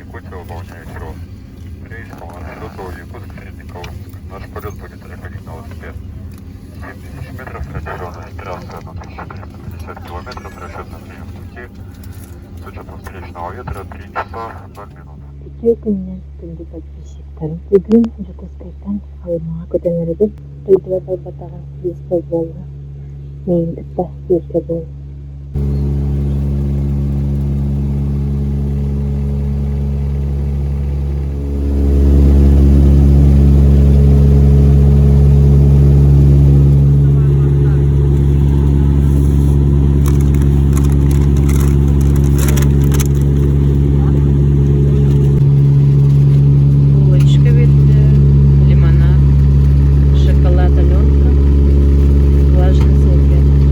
Якутия выполняет рейс. Рейс по маршруту Якутск-Среднеколымск. Наш полет будет заходить на велосипед. 7000 метров протяженность трассы 1350 километров, расчетный прием пути с учетом встречного ветра 3 часа 0 минут. Türkiye'nin tüm подписчиктерим бүгүн Жукускайдан алымага көтөнөрүбүз тойдуа балбатага бизбол болду. Мен тыпта бирге болду. Булочка видно, лимонад, шоколад, Аленка, влажные салфетки.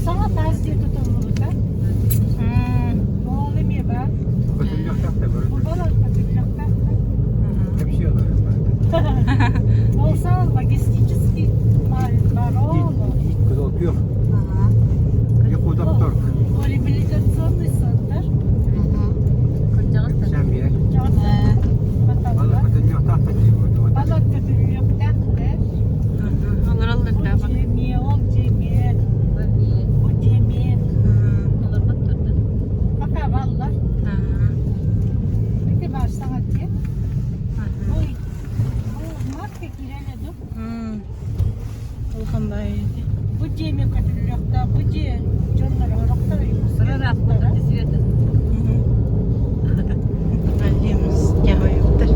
Sana tavsiye tutumluluk ha? Oğlum ya ben. Bana katılacaklar. Olsa olma gizleyicisi var oğlum. Rehabilitasyonlusundur. Bana katılacaklar. Alır alır da bak. Cemiye ol cemiye. Bu cemiye. Alır bak durdu. Bakar valla. Bir de var sana diye. Bu marka girelim. Olkandaydı. Bu cemiye katılacaklar. Bu cemiye. Canlar orakta Sıra raflarda dizildi. Annemiz kahve yoktur.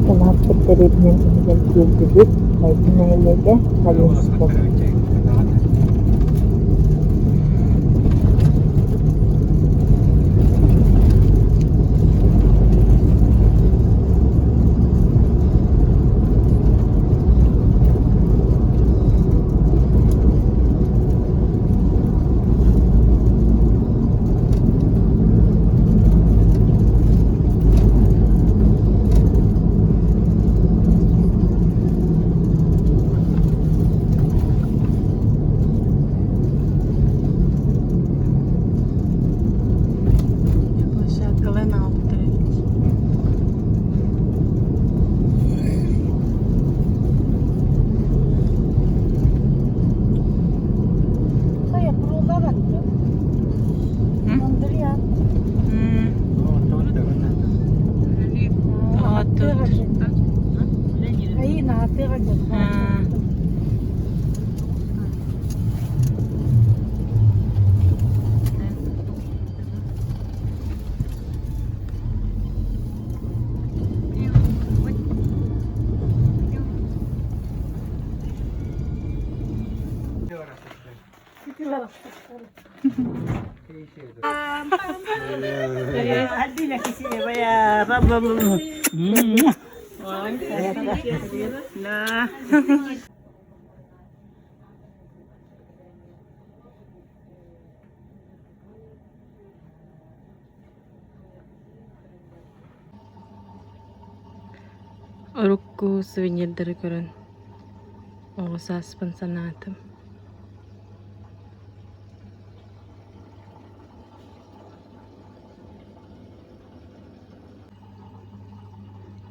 Transportlarıyla ineceğiz gezdirdik. Baydın ailede haberiniz olsun. Şarkılarını aldı direkt. Kaya kurulda baktı. Andırıyor. Ayı ne yapıyor? Hadi nak isi ya, rabam. Nah. Urukku souvenirleri görün. Oğuzas sanatım.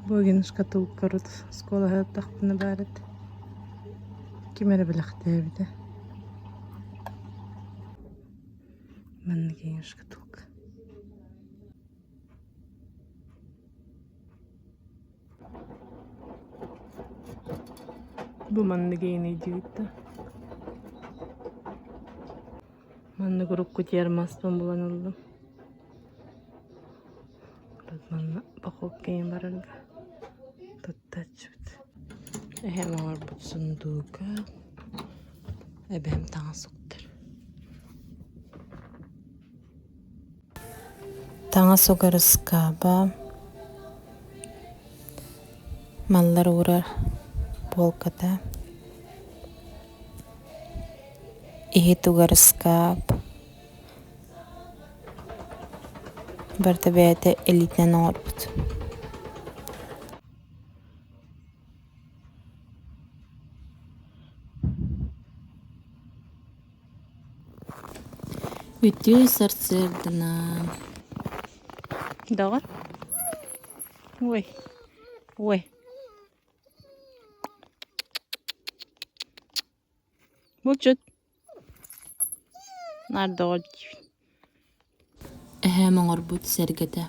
Bugün шкатулка школа тахтына бәрет. Kimere bilakte bir de. Ben de geniş kıtlık. Bu man da geni diyordu. Man da grup kutyer maspan bulan oldum. Man bakok geni barırga. Tuttaçıt. Hem var bu sunduka. Hem tansıktır. Taňa sogarys kaba. Mallar uğrar polkada. Ihe tugarys kab. Barta bäte elitnen orbut. Ütü sarsırdına. Dağır. Ой. Ой. Bulçut. Nerede o? Hemen orbut sergede.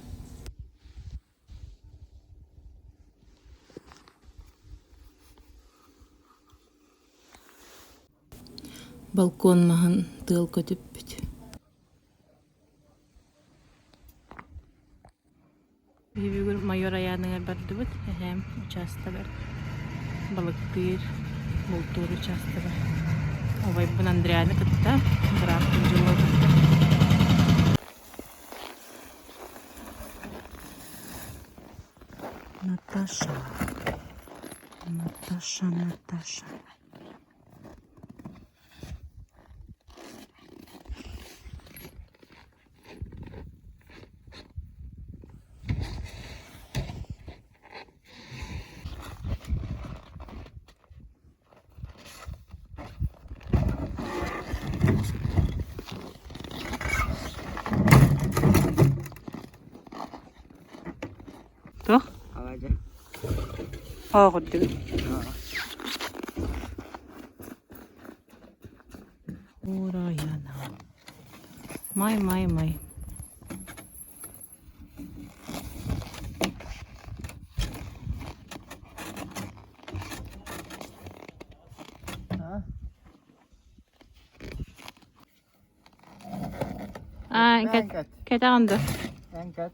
Balkon mahın tığıl kötüpüt. Bir grup mayor ayağına bardı bud. Hem uçasta var. Balık bir bultur uçasta var. Ovay bun Andriana kıtta. Bıraktım cümle kıtta. Natasha. Natasha. Tuh? Aja. Oh, kudu. Oraya na. May. Ket andı. Angkat.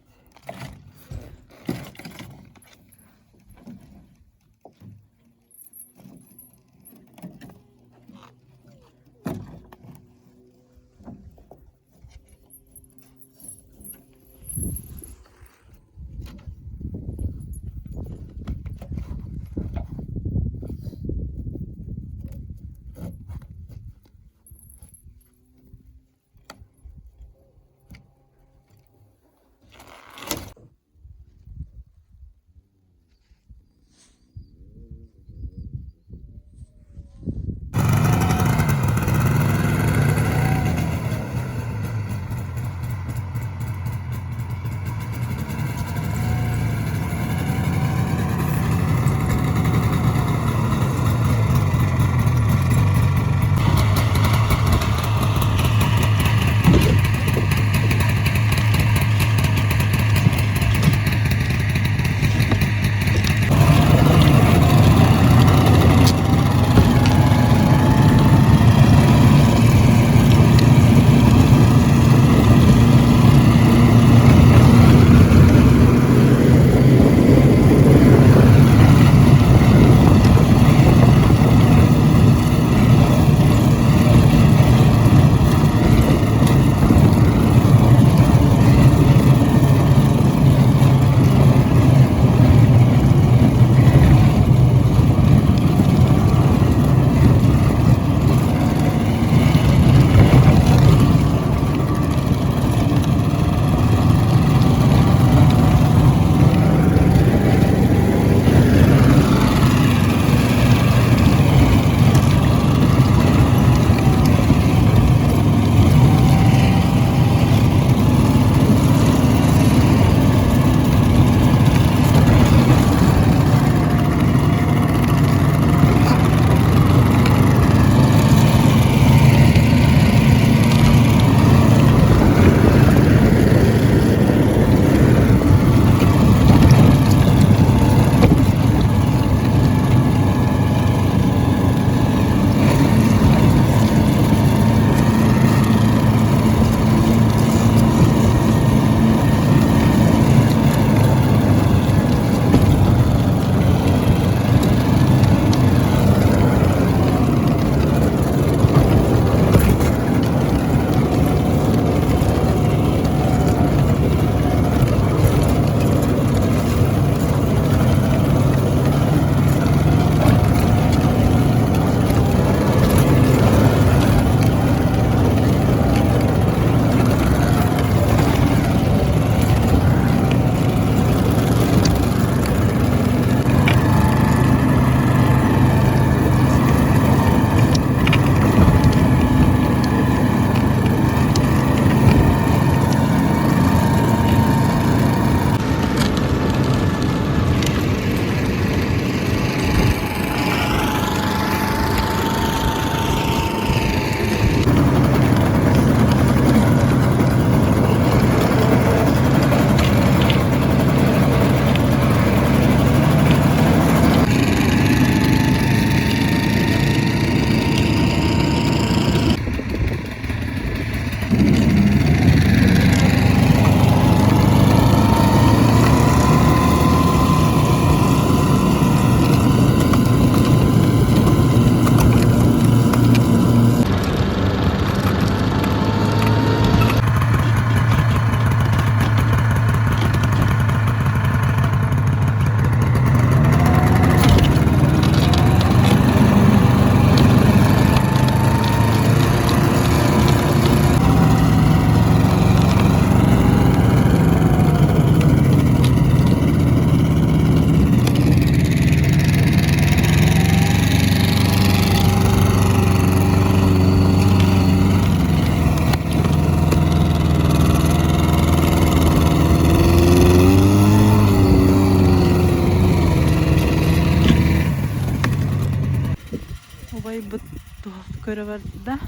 бут көрө барды да.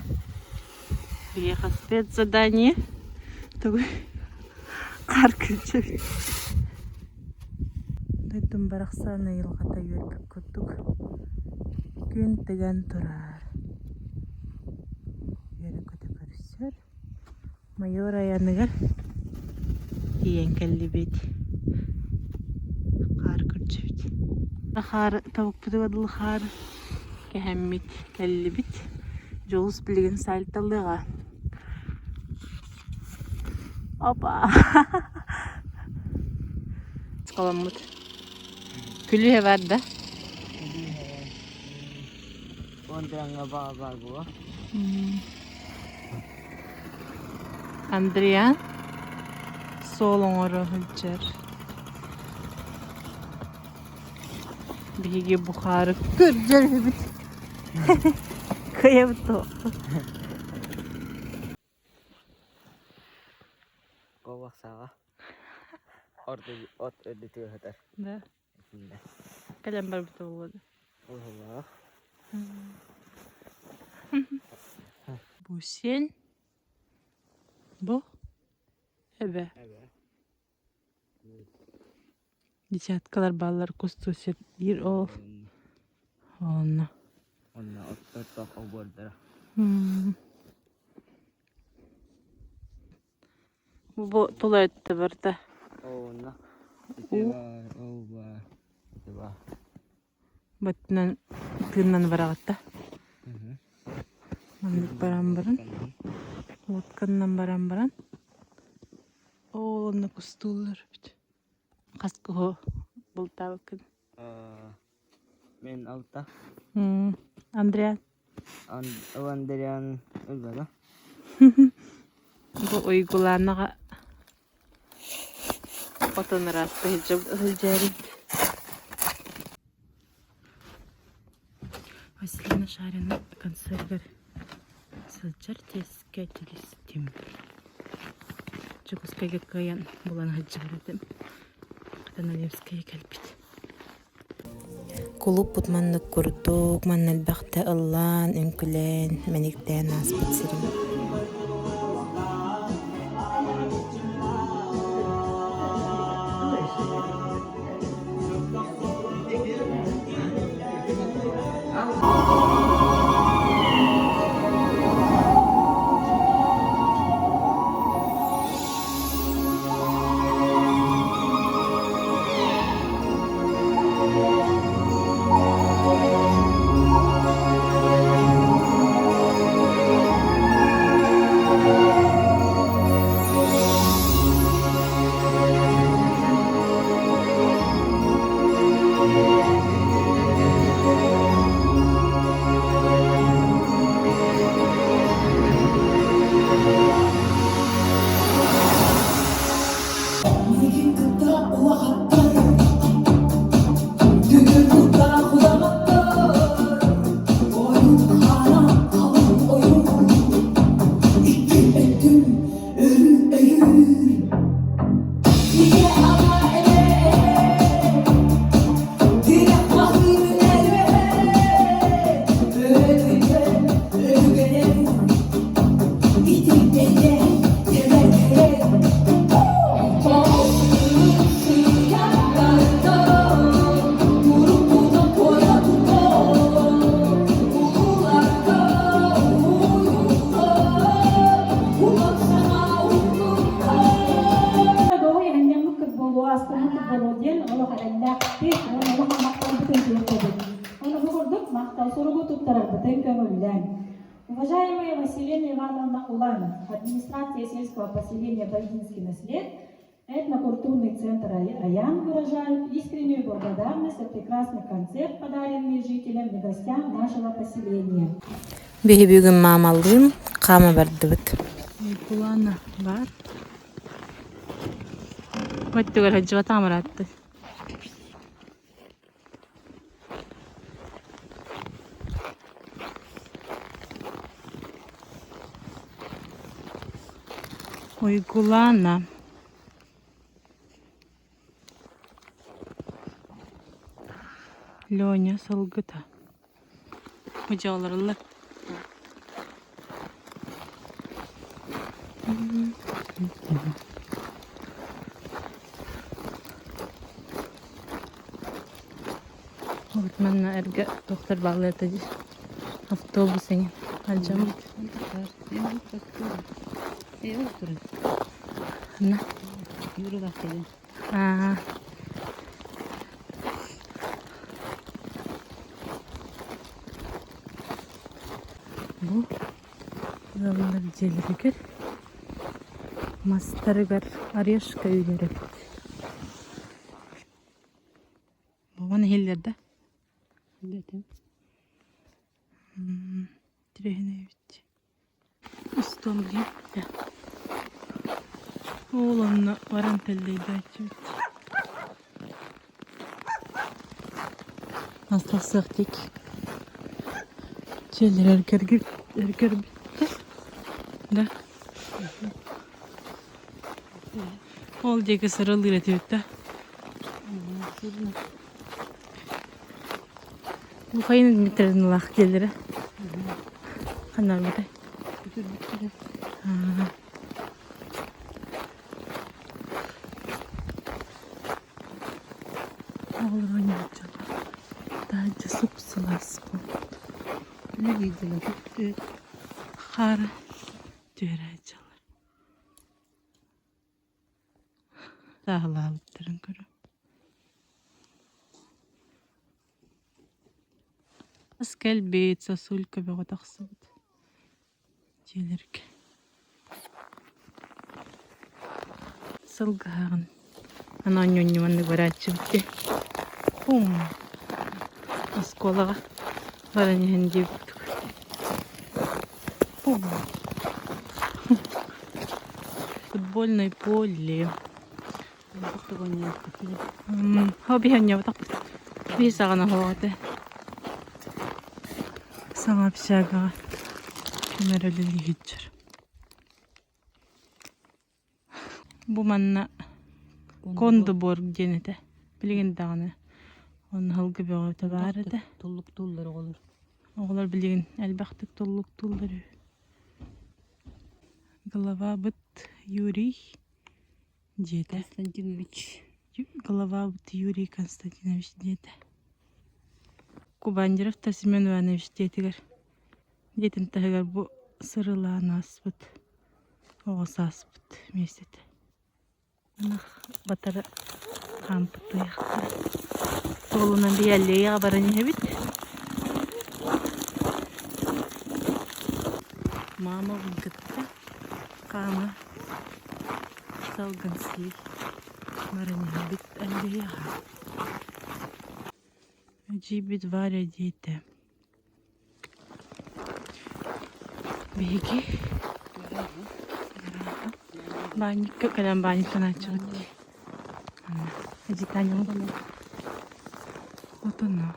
Приехал спецзадание. Тугу кар күнчөбүт. Дойдум бараксаны йылгата үйрүп көттүк. Күн тыган турар. Үйрүкөтө көрүсөр. Майор районыгар кийен келдибит. Кар күнчөбүт. Хар табык бутугадыл хар кехеммит келлибит. Жолус билген сальталыга. Опа. Скаламут. Күлүе бар да. Андриан солоңоро хылчар. Биги бухары көржөлбүт. Кыябыт. Коваксага. Орды от өдүтү хатар. Да. Калям бар бут болду. Ого. Бу сен. Бу эбе. Десяткалар балалар кустусет ир ол. Онна. Онна отток обордара. Бу толайтты барда. Онна. Оба. Баттан тыннан барагатта. Мандык баран. Лотканнан баран. Онна кустулар бит. Каскы бултабыкын. Мен алта. Андриан. Андриан ölбөдө. Бу уйгуларнага отонырасты хылжари. Василина Шарина консервер. Сылжар теске телестим. Чукускайга каян булан хылжарадым. Катаналевская калпит. Кулуп путманны курдук, маннал бахта ыллан, үнкүлен, менектен аспыт сирим. Уважаемая Василина Ивановна Улан, администрация сельского поселения Бородинский наслед, этнокультурный центр Аян выражает искреннюю благодарность за прекрасный концерт, подаренный жителям и гостям нашего поселения. Бегибюгün мамалдын кама бардыбыт. Кулана бар. Маттыгар хаджыга тамыратты. Уйгулана. Лёня Солгыта. Hoca olurlar. Öğretmenle erge doktor bağlayıcı avtobusun alacağım. Ne? Yürü bakalım. Aa. Bu zamanlar jeleriger mastarıgar aryaşka üyleri. Bu ne hillerde? Dedim. Direhine bitti. İstanbul ya. Oğlanla varan telleydi açıyor. Nasıl sıktık? Şeyler erker bitti. Da. Olacak sarılı üretiyor da. Bu kayın bitirdin Allah geliri. Kanal bir de. Olur oynayacağım. Daha önce su pusulası bu. Ne giydiler? Kar döyereceğim. Daha lavutların görü. Askel beyt sasulka bir odaksız. Gelirken. Sılgağın. Anan yönümanı varacıktı. Askolağa varanıhan diyorduk. Футбольное поле. Хоби хання так. Висагана хавате. Сама общага. Кемерелили хитчер. Bu manna Kondobor genete. Bilgin dağını. Onun halkı bir ağıta vardı. Tulluk tulları olur. Oğlar bilgin elbaqtık tulluk tulları. Голова быт Юрий деда. Константинович. Голова быт Юрий Константинович деда. Кубандиров та Семен Иванович детигер. Детин тагар бу сырылан аспыт. Оғыс аспыт месет. Батары кампыты яқты. Толынан бияллеге баран ебит. Мама вынкытты. Кама салган сил. Баран ебит әллеге. Жибит Варя дети. Беги. Банник, когда банник начал. Иди Таня. Вот она.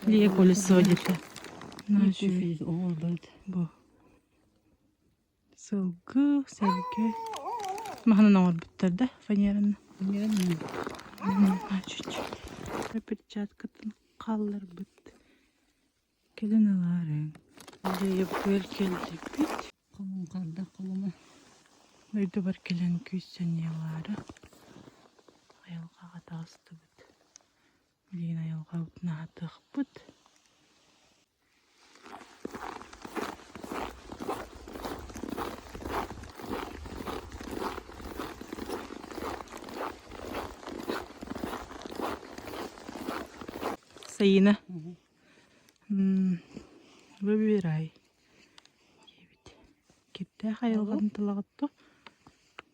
Лия колесо где-то. Bu. Сылгы, сәлгі. Мағынан ауыр бұттарды, фанераны. Чуть-чуть. Перчаткатын қалыр бұт. Келін аларың. Лия бөр келді бүт. Қолым қарда қолыма. Үйді бар келін күйсен елары. Айылға қатағысты бұт. Лиен айылға бұтына атық бұт. Sayını. Выбирай. Кепте хайылған тылағытты.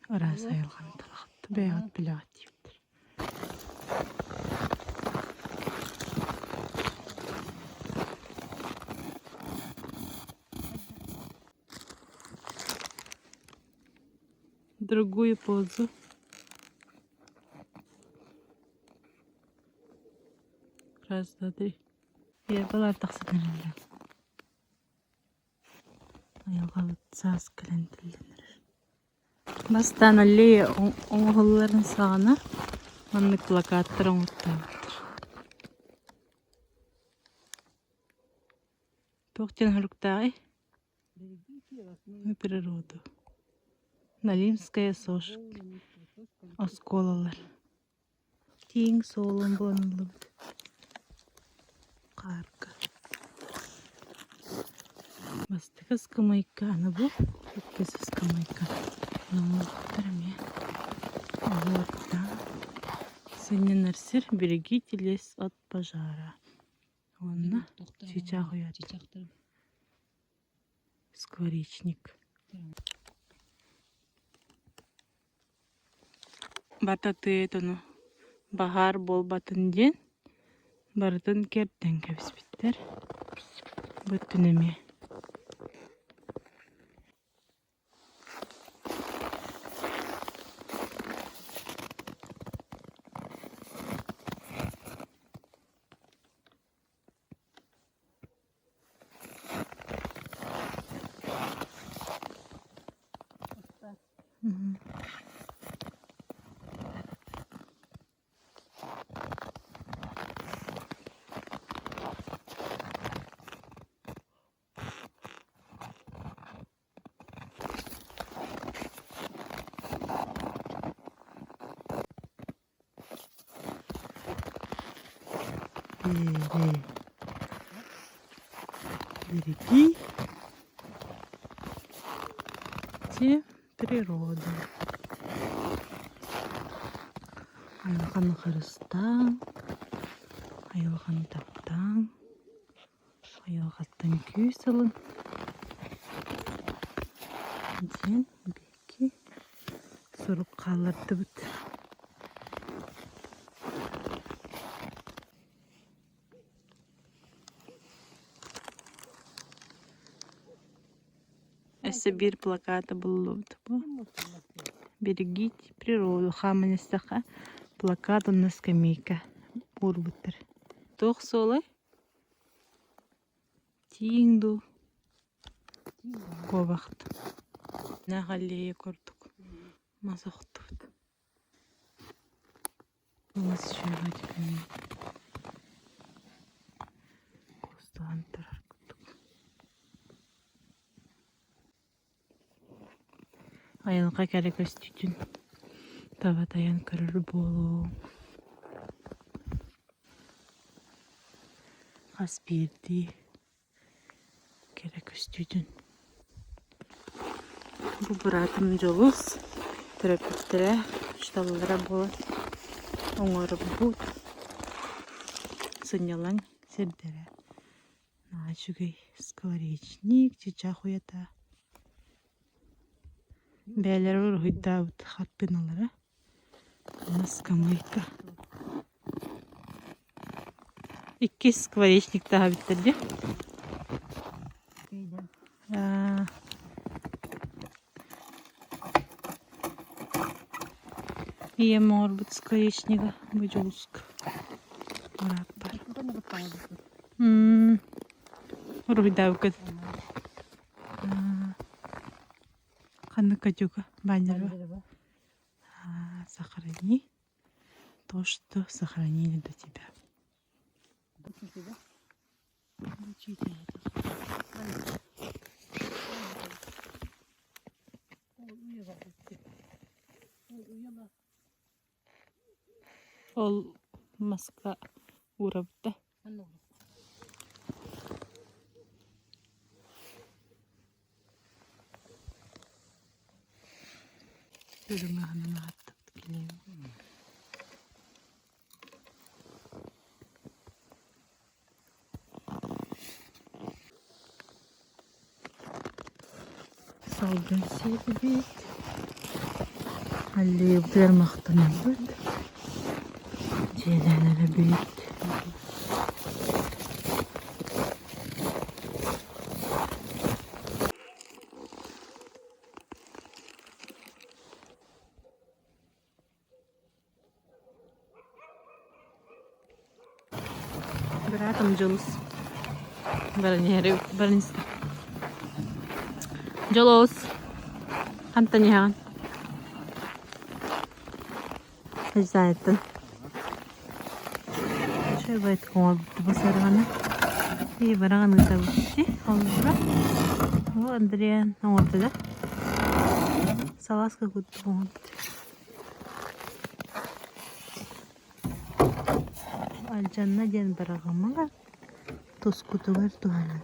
Арас хайылған тылағытты. Бәйғат білағат дейптір. Другую позу. Раз, два, три. Я была тақсынырында. Ayolga saz kılendirilir. Bastan Ali oğulların sağına manlık plakatları unuttular. Тохтен Хруктаи. Природу. Налимская сошка. Осколалар. Тиң солын болынылып. Қарқа. Бастыға скамайка. Ана бұл. Өткесі скамайка. Намыл құттырме. Орта. Сенен әрсір. Берегите лес от пожара. Онна чичақ ұяды. Скворечник. Бататы этону. Bahar bol batın den. Barıtın kerden kebis bitter. Bütün emi. Береги те природу. Айлақан қырыстан, айлақан таптан, айлақаттан күй салын. Ден беки сұрып қалырды бұд. Әсі бір плакаты болуды бұл. Берегите природу. Хаманестаға плакат у нас скамейка. Урбуттар. Тоқ солай. Тиңду. Ковақты. Нағалия көрдік. Мазақты бұд. Олас жүйға декемен. Қостаған тұрар күттік. Айылға кәрі көстүйдін. Таватаян көрір болу. Қас берді. Кәрі көстүйдін. Бұл бұратым жолыз. Тірәпіттірі. Шталылыра болады. Оңыры бұд. Сынялан сердері. Начугай скворечник. Чичақ уята. Бәлер ұры ұйдауыд хатпыналары. Скамайка. Икки скворечник daha bitirdi. Є мор бут скворечника. Бджолск. Ұры ұйдауыд. Қанды катюка. Баннер. Сохрани то, что сохранили до тебя. Ол маска урабда. Görünme hanıma hatta geleyim. Salgın sevdi büyük. Halleyi vermekten büyük. Ceylelere büyük. Братом Джолос. Барнис. Джолос. Хантанихан. Хозяйтын. Шайбайт комал басарганы. И баран это вот, холодно. Вот Андриан, вот да. Саласка вот вот. Алжанна ден барагамага. Тускутугар тугана.